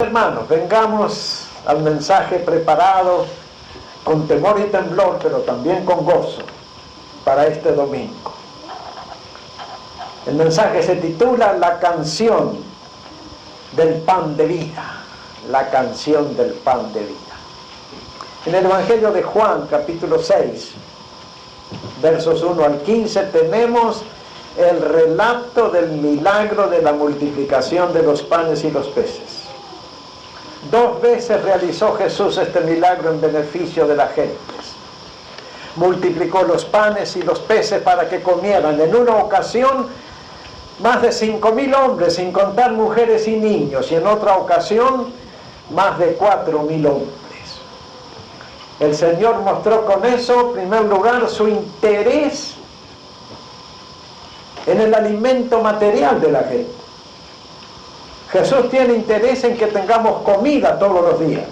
Hermanos, vengamos al mensaje preparado con temor y temblor, pero también con gozo para este domingo. El mensaje se titula La canción del pan de vida. La canción del pan de vida. En el Evangelio de Juan, capítulo 6, versos 1 al 15, tenemos el relato del milagro de la multiplicación de los panes y los peces. 2 veces realizó Jesús este milagro en beneficio de la gente. Multiplicó los panes y los peces para que comieran. En una ocasión, más de 5.000 hombres, sin contar mujeres y niños. Y en otra ocasión, más de 4.000 hombres. El Señor mostró con eso, en primer lugar, su interés en el alimento material de la gente. Jesús tiene interés en que tengamos comida todos los días.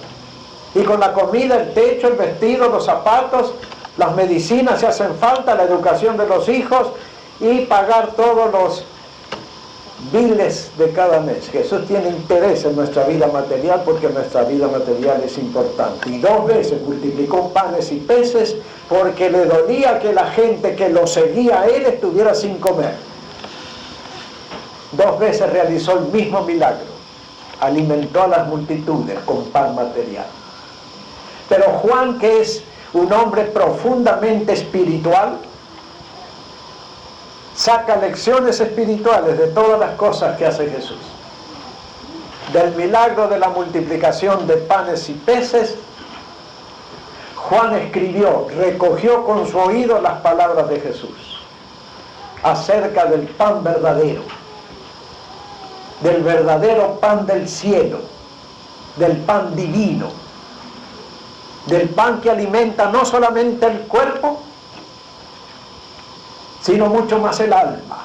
Y con la comida, el techo, el vestido, los zapatos, las medicinas se hacen falta, la educación de los hijos y pagar todos los biles de cada mes. Jesús tiene interés en nuestra vida material porque nuestra vida material es importante. Y 2 veces multiplicó panes y peces porque le dolía que la gente que lo seguía a él estuviera sin comer. 2 veces realizó el mismo milagro. Alimentó a las multitudes con pan material. Pero Juan, que es un hombre profundamente espiritual, saca lecciones espirituales de todas las cosas que hace Jesús. Del milagro de la multiplicación de panes y peces, Juan escribió, recogió con su oído las palabras de Jesús acerca del pan verdadero, del verdadero pan del cielo, del pan divino, del pan que alimenta no solamente el cuerpo, sino mucho más el alma.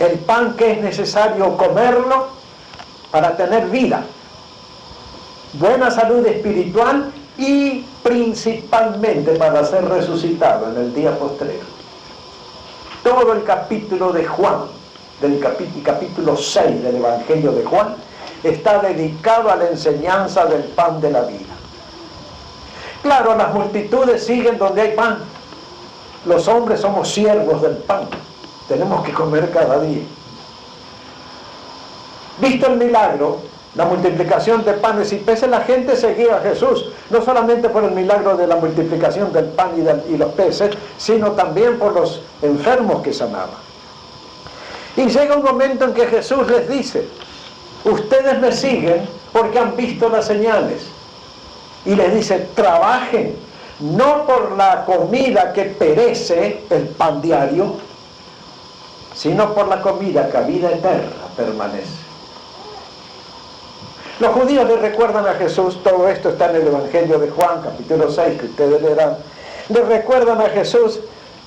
El pan que es necesario comerlo para tener vida, buena salud espiritual y principalmente para ser resucitado en el día postrero. Todo el capítulo de Juan, del capítulo 6 del Evangelio de Juan, está dedicado a la enseñanza del pan de la vida. Claro, las multitudes siguen donde hay pan. Los hombres somos siervos del pan. Tenemos que comer cada día. Visto el milagro, la multiplicación de panes y peces, la gente seguía a Jesús, no solamente por el milagro de la multiplicación del pan y los peces, sino también por los enfermos que sanaba. Y llega un momento en que Jesús les dice, ustedes me siguen porque han visto las señales. Y les dice, trabajen, no por la comida que perece, el pan diario, sino por la comida que a vida eterna permanece. Los judíos le recuerdan a Jesús, todo esto está en el Evangelio de Juan, capítulo 6, que ustedes leerán, le recuerdan a Jesús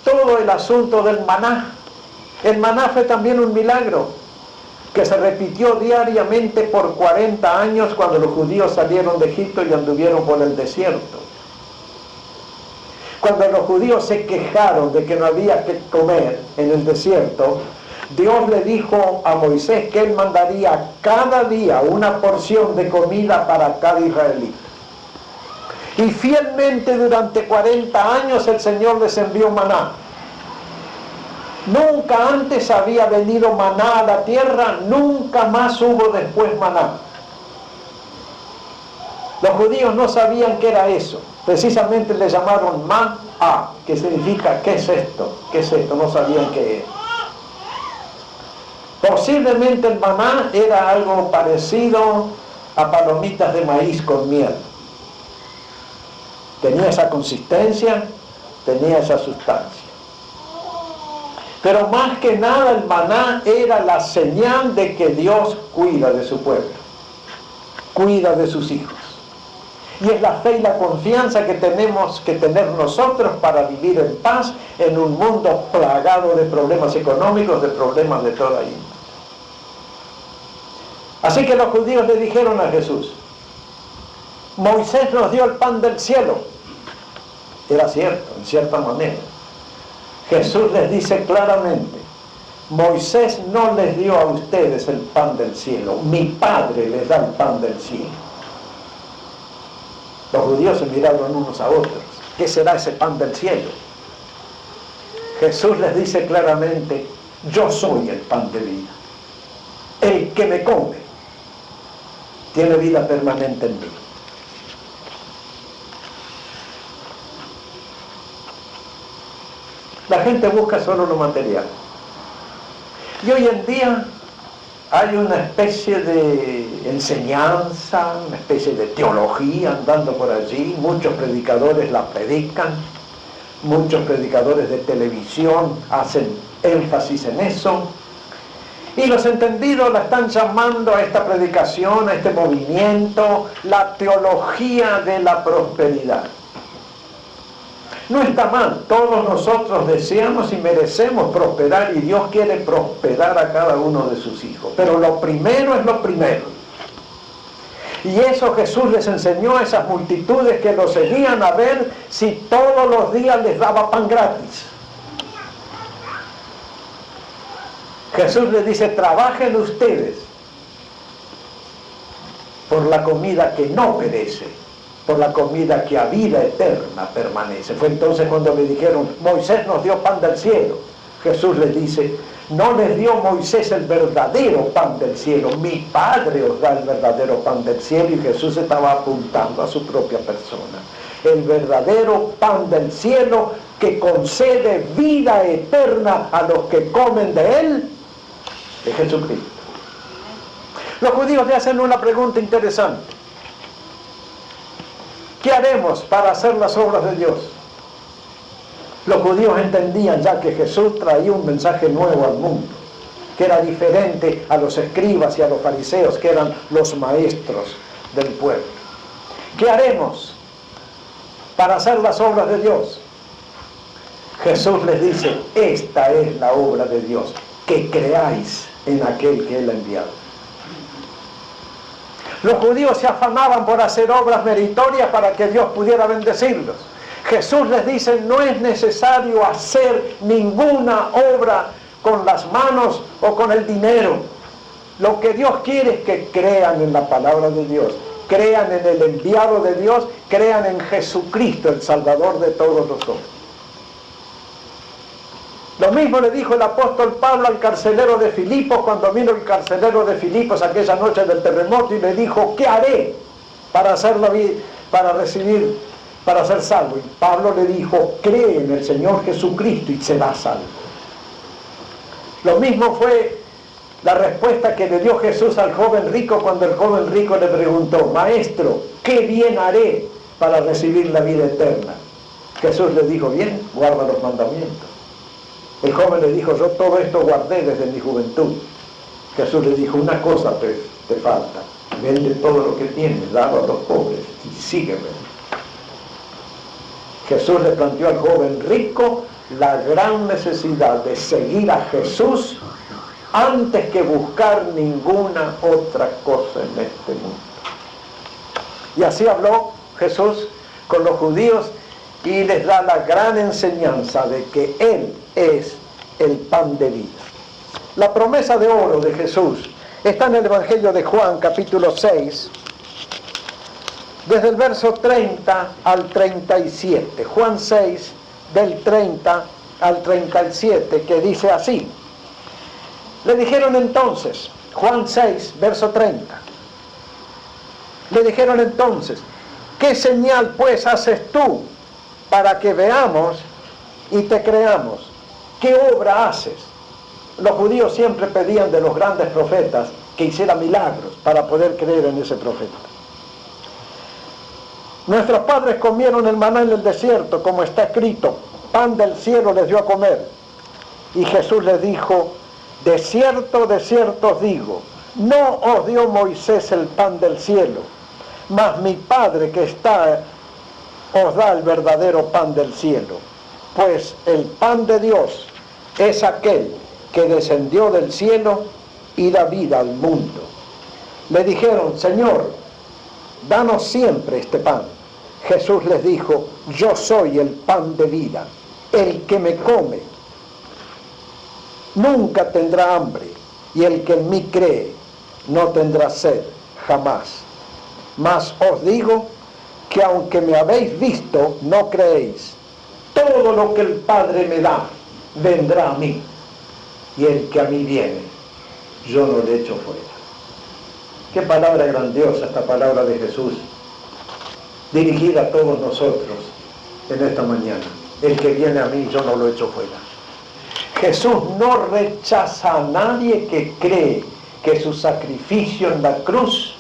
todo el asunto del maná. El maná fue también un milagro que se repitió diariamente por 40 años cuando los judíos salieron de Egipto y anduvieron por el desierto. Cuando los judíos se quejaron de que no había que comer en el desierto, Dios le dijo a Moisés que él mandaría cada día una porción de comida para cada israelita. Y fielmente durante 40 años el Señor les envió maná. Nunca antes había venido maná a la tierra, nunca más hubo después maná. Los judíos no sabían qué era eso. Precisamente le llamaron maná, que significa ¿qué es esto? ¿Qué es esto? No sabían qué es. Posiblemente el maná era algo parecido a palomitas de maíz con miel. Tenía esa consistencia, tenía esa sustancia. Pero más que nada el maná era la señal de que Dios cuida de su pueblo, cuida de sus hijos. Y es la fe y la confianza que tenemos que tener nosotros para vivir en paz en un mundo plagado de problemas económicos, de problemas de toda índole. Así que los judíos le dijeron a Jesús, Moisés nos dio el pan del cielo. Era cierto, en cierta manera. Jesús les dice claramente, Moisés no les dio a ustedes el pan del cielo, mi Padre les da el pan del cielo. Los judíos se miraron unos a otros. ¿Qué será ese pan del cielo? Jesús les dice claramente, yo soy el pan de vida. El que me come tiene vida permanente en mí. La gente busca solo lo material. Y hoy en día hay una especie de enseñanza, una especie de teología andando por allí. Muchos predicadores la predican, muchos predicadores de televisión hacen énfasis en eso. Y los entendidos la están llamando a esta predicación, a este movimiento, la teología de la prosperidad. No está mal, todos nosotros deseamos y merecemos prosperar y Dios quiere prosperar a cada uno de sus hijos. Pero lo primero es lo primero. Y eso Jesús les enseñó a esas multitudes que lo seguían a ver si todos los días les daba pan gratis. Jesús les dice, trabajen ustedes por la comida que no perece, por la comida que a vida eterna permanece. Fue entonces cuando le dijeron, Moisés nos dio pan del cielo. Jesús les dice, no les dio Moisés el verdadero pan del cielo, mi Padre os da el verdadero pan del cielo. Y Jesús estaba apuntando a su propia persona. El verdadero pan del cielo que concede vida eterna a los que comen de él, es Jesucristo. Los judíos le hacen una pregunta interesante. ¿Qué haremos para hacer las obras de Dios? Los judíos entendían ya que Jesús traía un mensaje nuevo al mundo, que era diferente a los escribas y a los fariseos, que eran los maestros del pueblo. ¿Qué haremos para hacer las obras de Dios? Jesús les dice, esta es la obra de Dios, que creáis en aquel que Él ha enviado. Los judíos se afanaban por hacer obras meritorias para que Dios pudiera bendecirlos. Jesús les dice, no es necesario hacer ninguna obra con las manos o con el dinero. Lo que Dios quiere es que crean en la palabra de Dios, crean en el enviado de Dios, crean en Jesucristo, el Salvador de todos los hombres. Lo mismo le dijo el apóstol Pablo al carcelero de Filipos cuando vino el carcelero de Filipos aquella noche del terremoto y le dijo, ¿qué haré para ser salvo? Y Pablo le dijo, cree en el Señor Jesucristo y serás salvo. Lo mismo fue la respuesta que le dio Jesús al joven rico cuando el joven rico le preguntó, Maestro, ¿qué bien haré para recibir la vida eterna? Jesús le dijo, bien, guarda los mandamientos. El joven le dijo, yo todo esto guardé desde mi juventud. Jesús le dijo, una cosa te falta, vende todo lo que tienes, dalo a los pobres y sígueme. Jesús le planteó al joven rico la gran necesidad de seguir a Jesús antes que buscar ninguna otra cosa en este mundo. Y así habló Jesús con los judíos y les da la gran enseñanza de que Él es el pan de vida. La promesa de oro de Jesús está en el Evangelio de Juan, capítulo 6, desde el verso 30 al 37. Juan 6, del 30 al 37, que dice así. Le dijeron entonces, Juan 6, verso 30. Le dijeron entonces, ¿qué señal pues haces tú para que veamos y te creamos? ¿Qué obra haces? Los judíos siempre pedían de los grandes profetas que hiciera milagros para poder creer en ese profeta. Nuestros padres comieron el maná en el desierto, como está escrito, pan del cielo les dio a comer. Y Jesús les dijo, de cierto os digo, no os dio Moisés el pan del cielo, mas mi Padre que está os da el verdadero pan del cielo. Pues el pan de Dios es aquel que descendió del cielo y da vida al mundo. Le dijeron, Señor, danos siempre este pan. Jesús les dijo, yo soy el pan de vida. El que me come nunca tendrá hambre, y el que en mí cree no tendrá sed jamás. Mas os digo que aunque me habéis visto, no creéis. Todo lo que el Padre me da, vendrá a mí, y el que a mí viene, yo no le echo fuera. Qué palabra grandiosa esta palabra de Jesús, dirigida a todos nosotros en esta mañana. El que viene a mí, yo no lo echo fuera. Jesús no rechaza a nadie que cree que su sacrificio en la cruz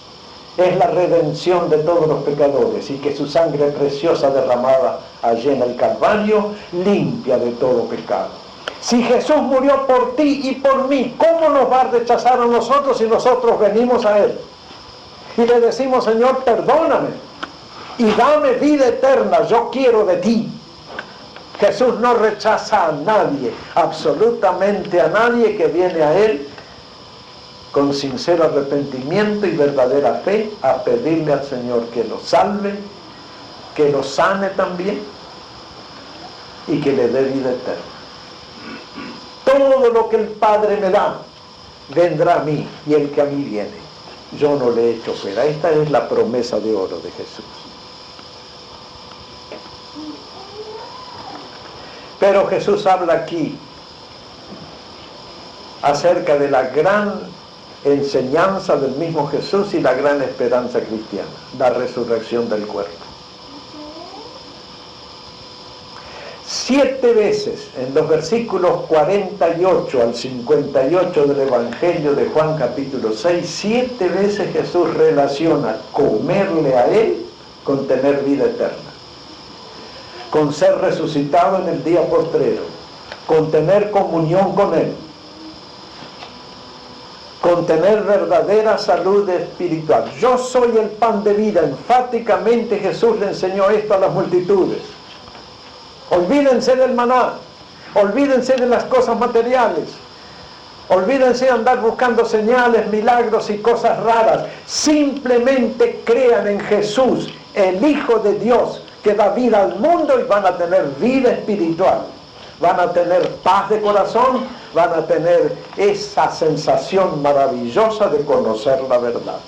es la redención de todos los pecadores y que su sangre preciosa derramada allí en el Calvario limpia de todo pecado. Si Jesús murió por ti y por mí, ¿cómo nos va a rechazar a nosotros si nosotros venimos a Él? Y le decimos, Señor, perdóname y dame vida eterna, yo quiero de ti. Jesús no rechaza a nadie, absolutamente a nadie que viene a Él con sincero arrepentimiento y verdadera fe a pedirle al Señor que lo salve, que lo sane también y que le dé vida eterna. Todo lo que el Padre me da vendrá a mí, y el que a mí viene, yo no le echo fuera. Esta es la promesa de oro de Jesús. Pero Jesús habla aquí acerca de la gran enseñanza del mismo Jesús y la gran esperanza cristiana, la resurrección del cuerpo. 7 veces en los versículos 48 al 58 del Evangelio de Juan capítulo 6, 7 veces Jesús relaciona comerle a Él con tener vida eterna, con ser resucitado en el día postrero, con tener comunión con Él, con tener verdadera salud espiritual. Yo soy el pan de vida. Enfáticamente Jesús le enseñó esto a las multitudes. Olvídense del maná, olvídense de las cosas materiales, olvídense de andar buscando señales, milagros y cosas raras. Simplemente crean en Jesús, el Hijo de Dios, que da vida al mundo, y van a tener vida espiritual. Van a tener paz de corazón, van a tener esa sensación maravillosa de conocer la verdad.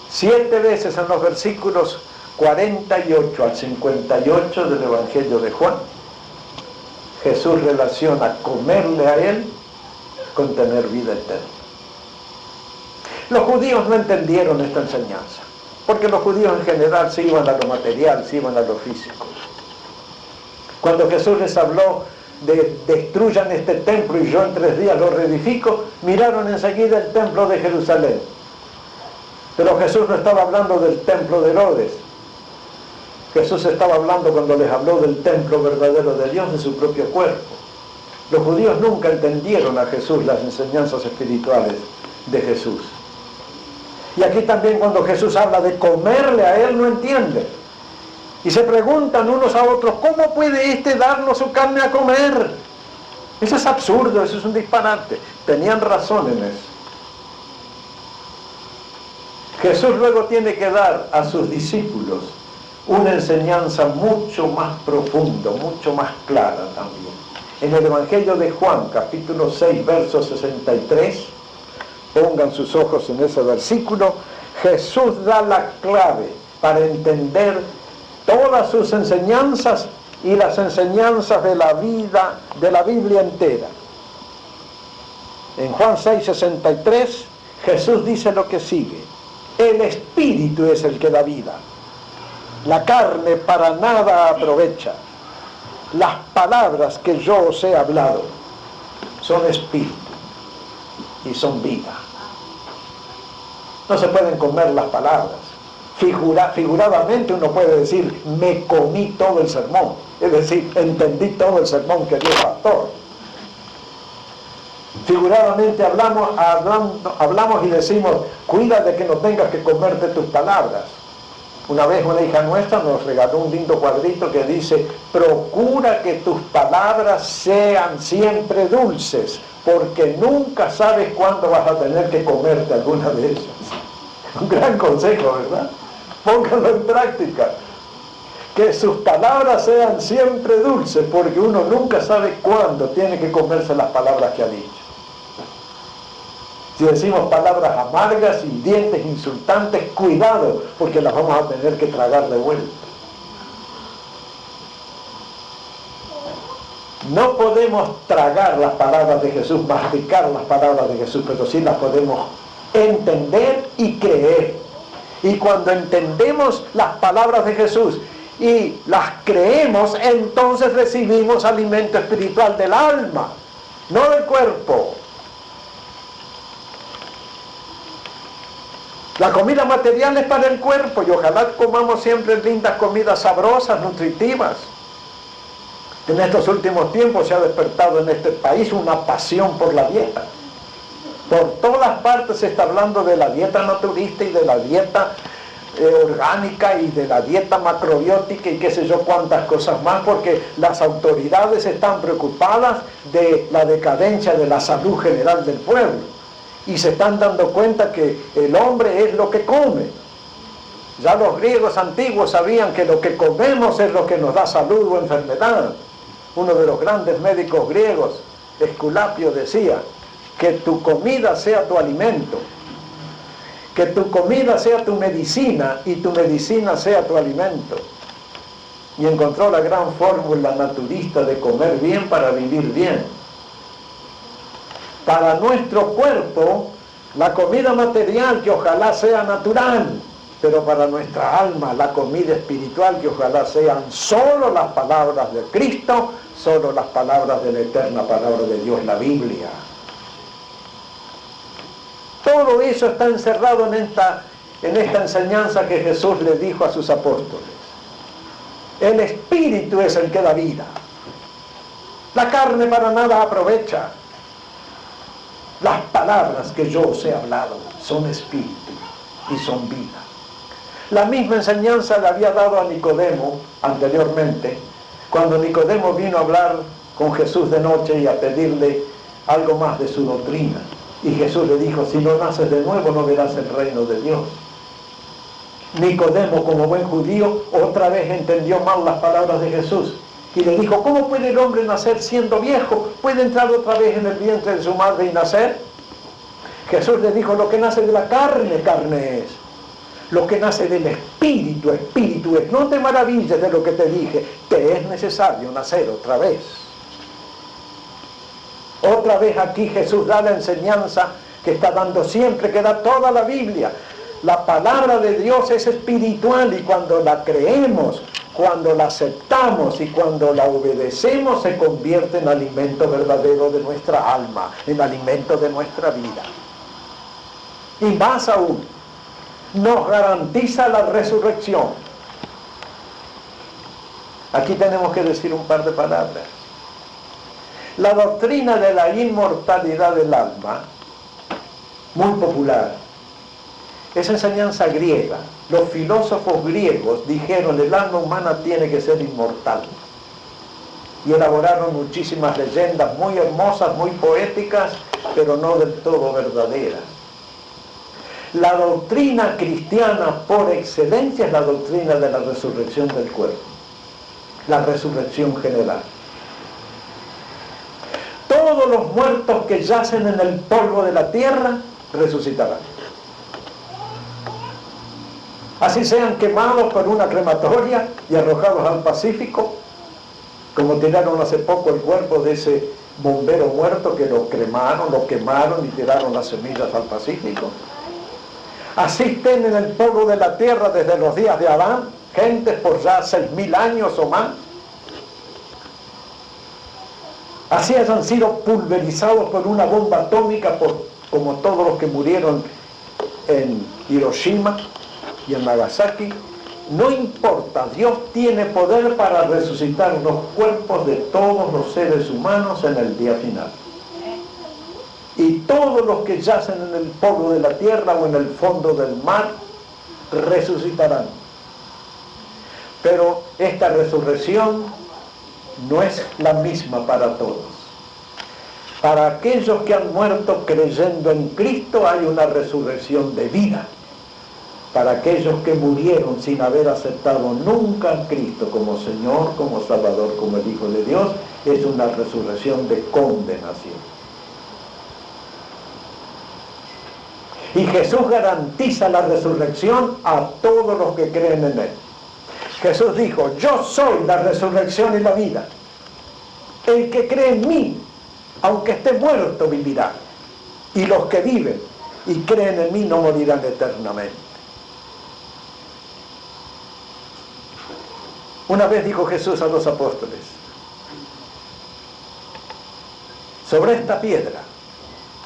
7 veces en los versículos 48 al 58 del Evangelio de Juan, Jesús relaciona comerle a Él con tener vida eterna. Los judíos no entendieron esta enseñanza, porque los judíos en general se iban a lo material, se iban a lo físico. Cuando Jesús les habló de destruyan este templo y yo en 3 días lo reedifico, miraron enseguida el templo de Jerusalén. Pero Jesús no estaba hablando del templo de Herodes. Jesús estaba hablando, cuando les habló del templo verdadero de Dios, de su propio cuerpo. Los judíos nunca entendieron a Jesús, las enseñanzas espirituales de Jesús. Y aquí también, cuando Jesús habla de comerle a Él, no entienden. Y se preguntan unos a otros, ¿cómo puede éste darnos su carne a comer? Eso es absurdo, eso es un disparate. Tenían razón en eso. Jesús luego tiene que dar a sus discípulos una enseñanza mucho más profunda, mucho más clara también. En el Evangelio de Juan, capítulo 6, verso 63, pongan sus ojos en ese versículo, Jesús da la clave para entender todas sus enseñanzas y las enseñanzas de la vida, de la Biblia entera. En Juan 6, 63, Jesús dice lo que sigue: el Espíritu es el que da vida. La carne para nada aprovecha. Las palabras que yo os he hablado son espíritu y son vida. No se pueden comer las palabras. Figuradamente uno puede decir, me comí todo el sermón. Es decir, entendí todo el sermón que dio el pastor. Figuradamente hablamos y decimos, cuida de que no tengas que comerte tus palabras. Una vez una hija nuestra nos regaló un lindo cuadrito que dice, procura que tus palabras sean siempre dulces, porque nunca sabes cuándo vas a tener que comerte alguna de ellas. Un gran consejo, ¿verdad? Pónganlo en práctica. Que sus palabras sean siempre dulces, porque uno nunca sabe cuándo tiene que comerse las palabras que ha dicho. Si decimos palabras amargas, hirientes, insultantes, cuidado, porque las vamos a tener que tragar de vuelta. No podemos tragar las palabras de Jesús, masticar las palabras de Jesús, pero sí las podemos entender y creer. Y cuando entendemos las palabras de Jesús y las creemos, entonces recibimos alimento espiritual del alma, no del cuerpo. La comida material es para el cuerpo y ojalá comamos siempre lindas comidas sabrosas, nutritivas. En estos últimos tiempos se ha despertado en este país una pasión por la dieta. Por todas partes se está hablando de la dieta naturista y de la dieta orgánica y de la dieta macrobiótica y qué sé yo cuántas cosas más, porque las autoridades están preocupadas de la decadencia de la salud general del pueblo. Y se están dando cuenta que el hombre es lo que come. Ya los griegos antiguos sabían que lo que comemos es lo que nos da salud o enfermedad. Uno de los grandes médicos griegos, Esculapio, decía que tu comida sea tu alimento, que tu comida sea tu medicina y tu medicina sea tu alimento. Y encontró la gran fórmula naturista de comer bien para vivir bien. Para nuestro cuerpo, la comida material que ojalá sea natural, pero para nuestra alma, la comida espiritual que ojalá sean solo las palabras de Cristo, solo las palabras de la eterna palabra de Dios, la Biblia. Todo eso está encerrado en esta enseñanza que Jesús le dijo a sus apóstoles. El Espíritu es el que da vida. La carne para nada aprovecha. Las palabras que yo os he hablado son espíritu y son vida. La misma enseñanza le había dado a Nicodemo anteriormente, cuando Nicodemo vino a hablar con Jesús de noche y a pedirle algo más de su doctrina. Y Jesús le dijo, si no naces de nuevo no verás el reino de Dios. Nicodemo, como buen judío, otra vez entendió mal las palabras de Jesús. Y le dijo, ¿cómo puede el hombre nacer siendo viejo? ¿Puede entrar otra vez en el vientre de su madre y nacer? Jesús le dijo, lo que nace de la carne, carne es. Lo que nace del espíritu, espíritu es. No te maravilles de lo que te dije, te es necesario nacer otra vez. Otra vez aquí Jesús da la enseñanza que está dando siempre, que da toda la Biblia. La palabra de Dios es espiritual y cuando la creemos, cuando la aceptamos y cuando la obedecemos, se convierte en alimento verdadero de nuestra alma, en alimento de nuestra vida. Y más aún, nos garantiza la resurrección. Aquí tenemos que decir un par de palabras. La doctrina de la inmortalidad del alma, muy popular, es enseñanza griega. Los filósofos griegos dijeron el alma humana tiene que ser inmortal. Y elaboraron muchísimas leyendas muy hermosas, muy poéticas, pero no del todo verdaderas. La doctrina cristiana por excelencia es la doctrina de la resurrección del cuerpo. La resurrección general. Todos los muertos que yacen en el polvo de la tierra resucitarán. Así sean quemados por una crematoria y arrojados al Pacífico, como tiraron hace poco el cuerpo de ese bombero muerto que lo cremaron, lo quemaron y tiraron las semillas al Pacífico. Así estén en el polvo de la tierra desde los días de Adán, gentes por ya 6.000 años o más. Así hayan sido pulverizados por una bomba atómica, como todos los que murieron en Hiroshima y en Nagasaki. No importa, Dios tiene poder para resucitar los cuerpos de todos los seres humanos en el día final. Y todos los que yacen en el polvo de la tierra o en el fondo del mar resucitarán. Pero esta resurrección no es la misma para todos. Para aquellos que han muerto creyendo en Cristo hay una resurrección de vida. para aquellos que murieron sin haber aceptado nunca a Cristo como Señor, como Salvador, como el Hijo de Dios, es una resurrección de condenación. Y Jesús garantiza la resurrección a todos los que creen en Él. Jesús dijo: yo soy la resurrección y la vida. El que cree en mí, aunque esté muerto, vivirá. Y los que viven y creen en mí no morirán eternamente. Una vez dijo Jesús a los apóstoles: sobre esta piedra,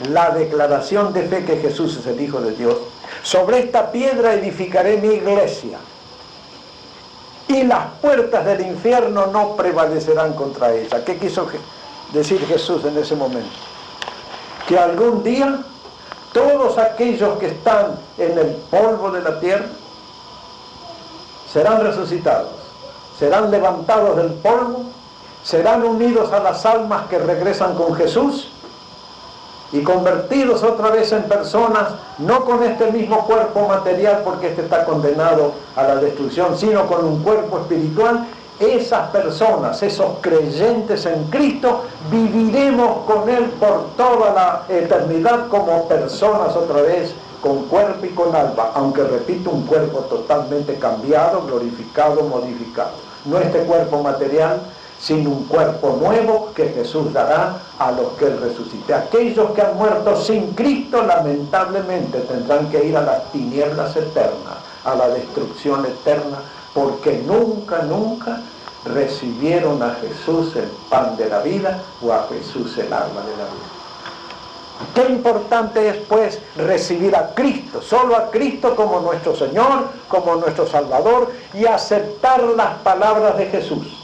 la declaración de fe que Jesús es el Hijo de Dios, sobre esta piedra edificaré mi iglesia, y las puertas del infierno no prevalecerán contra ella. ¿Qué quiso decir Jesús en ese momento? Que algún día todos aquellos que están en el polvo de la tierra serán resucitados, serán levantados del polvo, serán unidos a las almas que regresan con Jesús y convertidos otra vez en personas, no con este mismo cuerpo material, porque este está condenado a la destrucción, sino con un cuerpo espiritual. Esas personas, esos creyentes en Cristo, viviremos con Él por toda la eternidad como personas otra vez, con cuerpo y con alma, aunque repito, un cuerpo totalmente cambiado, glorificado, modificado. No este cuerpo material, sino un cuerpo nuevo que Jesús dará a los que Él resucite. Aquellos que han muerto sin Cristo, lamentablemente, tendrán que ir a las tinieblas eternas, a la destrucción eterna, porque nunca recibieron a Jesús el pan de la vida, o a Jesús el alma de la vida. Qué importante es, pues, recibir a Cristo, solo a Cristo como nuestro Señor, como nuestro Salvador, y aceptar las palabras de Jesús.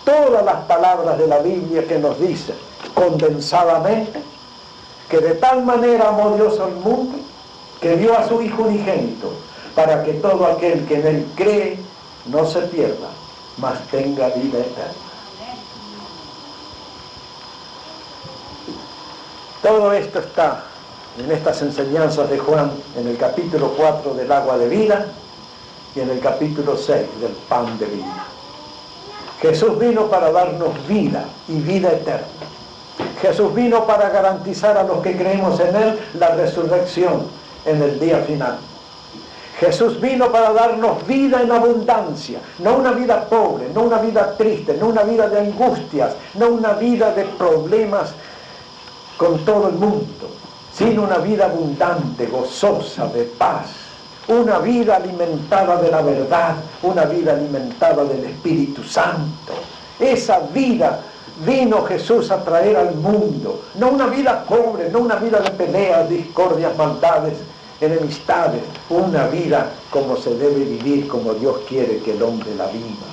Todas las palabras de la Biblia que nos dicen, condensadamente, que de tal manera amó Dios al mundo, que dio a su Hijo unigénito, para que todo aquel que en Él cree no se pierda, mas tenga vida eterna. Todo esto está en estas enseñanzas de Juan, en el capítulo 4 del agua de vida y en el capítulo 6 del pan de vida. Jesús vino para darnos vida y vida eterna. Jesús vino para garantizar a los que creemos en Él la resurrección en el día final. Jesús vino para darnos vida en abundancia, no una vida pobre, no una vida triste, no una vida de angustias, no una vida de problemas con todo el mundo, sino una vida abundante, gozosa, de paz, una vida alimentada de la verdad, una vida alimentada del Espíritu Santo. Esa vida vino Jesús a traer al mundo, no una vida pobre, no una vida de peleas, discordias, maldades, enemistades, una vida como se debe vivir, como Dios quiere que el hombre la viva.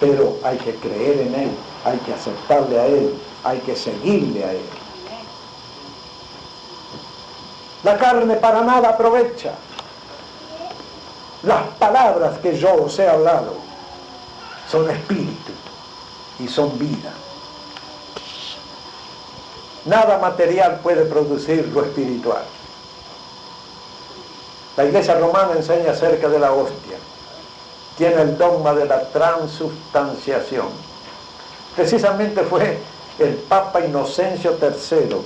Pero hay que creer en Él, hay que aceptarle a Él, hay que seguirle a Él. La carne para nada aprovecha. Las palabras que yo os he hablado son espíritu y son vida. Nada material puede producir lo espiritual. La Iglesia romana enseña acerca de la hostia. Tiene el dogma de la transubstanciación. Precisamente fue el Papa Inocencio III,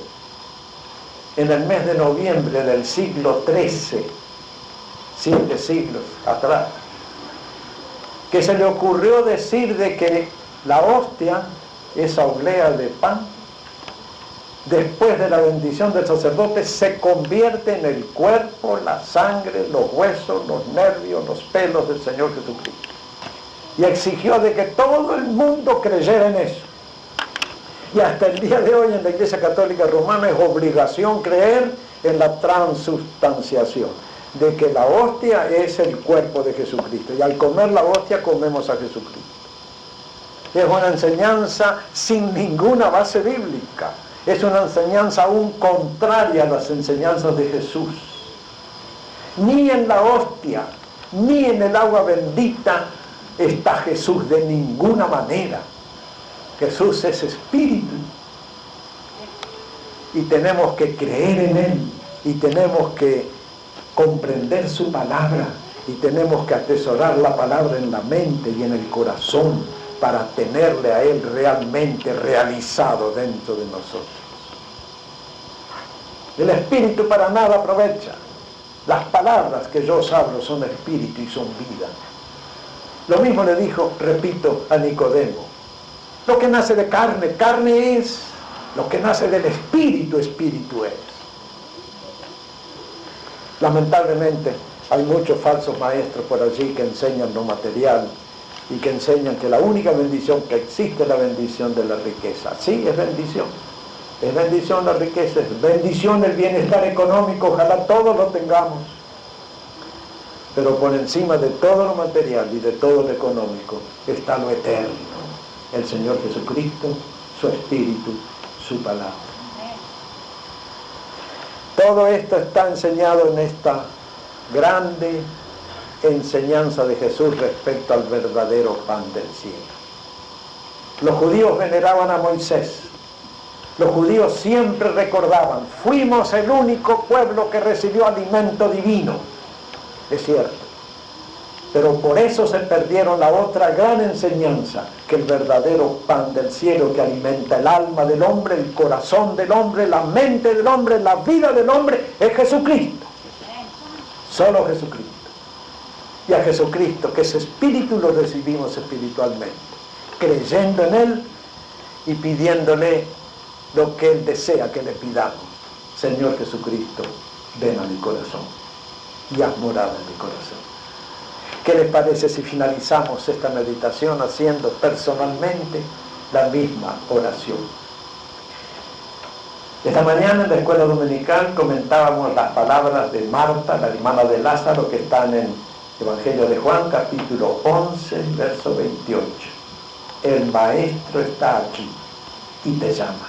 en el mes de noviembre del siglo XIII, 7 siglos atrás, que se le ocurrió decir de que la hostia, esa oblea de pan, después de la bendición del sacerdote, se convierte en el cuerpo, la sangre, los huesos, los nervios, los pelos del Señor Jesucristo. Y exigió de que todo el mundo creyera en eso. Y hasta el día de hoy en la Iglesia Católica Romana es obligación creer en la transubstanciación, de que la hostia es el cuerpo de Jesucristo. Y al comer la hostia comemos a Jesucristo. Es una enseñanza sin ninguna base bíblica. Es una enseñanza aún contraria a las enseñanzas de Jesús. Ni en la hostia, ni en el agua bendita está Jesús de ninguna manera. Jesús es espíritu. Y tenemos que creer en Él. Y tenemos que comprender su palabra, y tenemos que atesorar la palabra en la mente y en el corazón para tenerle a Él realmente realizado dentro de nosotros. El espíritu para nada aprovecha. Las palabras que yo os hablo son espíritu y son vida. Lo mismo le dijo, repito, a Nicodemo. Lo que nace de carne, carne es. Lo que nace del espíritu, espíritu es. Lamentablemente, hay muchos falsos maestros por allí que enseñan lo material y que enseñan que la única bendición que existe es la bendición de la riqueza. Sí, es bendición. Es bendición la riqueza, es bendición el bienestar económico, ojalá todos lo tengamos. Pero por encima de todo lo material y de todo lo económico está lo eterno, el Señor Jesucristo, su Espíritu, su palabra. Todo esto está enseñado en esta grande enseñanza de Jesús respecto al verdadero pan del cielo. Los judíos veneraban a Moisés. Los judíos siempre recordaban, fuimos el único pueblo que recibió alimento divino. Es cierto. Pero por eso se perdieron la otra gran enseñanza, que el verdadero pan del cielo que alimenta el alma del hombre, el corazón del hombre, la mente del hombre, la vida del hombre, es Jesucristo. Solo Jesucristo. Y a Jesucristo, que es espíritu, lo recibimos espiritualmente, creyendo en Él y pidiéndole lo que Él desea que le pidamos. Señor Jesucristo, ven a mi corazón y haz morada en mi corazón. ¿Qué les parece si finalizamos esta meditación haciendo personalmente la misma oración? Esta mañana en la escuela dominical comentábamos las palabras de Marta, la hermana de Lázaro, que están en Evangelio de Juan, capítulo 11, verso 28. El Maestro está aquí y te llama.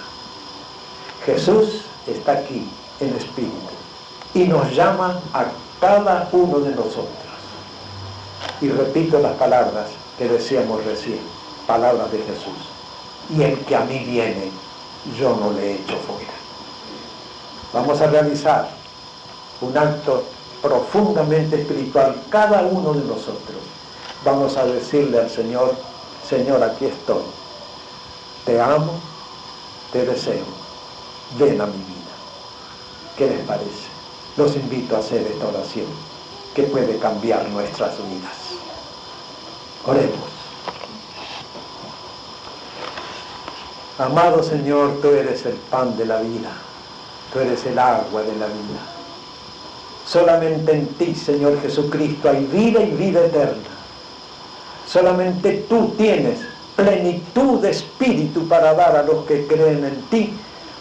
Jesús está aquí en espíritu y nos llama a cada uno de nosotros. Y repito las palabras que decíamos recién, palabras de Jesús. Y el que a mí viene, yo no le echo fuera. Vamos a realizar un acto profundamente espiritual, cada uno de nosotros. Vamos a decirle al Señor, Señor, aquí estoy. Te amo, te deseo. Ven a mi vida. ¿Qué les parece? Los invito a hacer esta oración que puede cambiar nuestras vidas. Oremos. Amado Señor, tú eres el pan de la vida. Tú eres el agua de la vida. Solamente en ti, Señor Jesucristo, hay vida y vida eterna. Solamente tú tienes plenitud de espíritu para dar a los que creen en ti,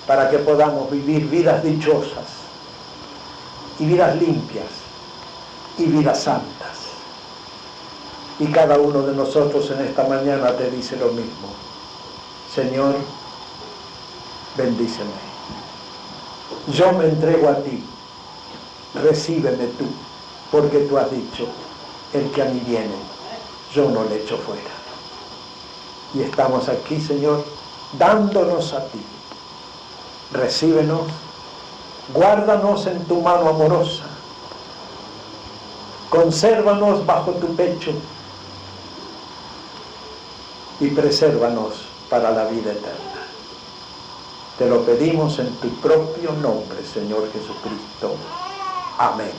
para que podamos vivir vidas dichosas y vidas limpias y vidas santas. Y cada uno de nosotros en esta mañana te dice lo mismo. Señor, bendíceme. Yo me entrego a ti. Recíbeme tú, porque tú has dicho, el que a mí viene, yo no le echo fuera. Y estamos aquí, Señor, dándonos a ti. Recíbenos, guárdanos en tu mano amorosa, consérvanos bajo tu pecho y presérvanos para la vida eterna. Te lo pedimos en tu propio nombre, Señor Jesucristo. Amén.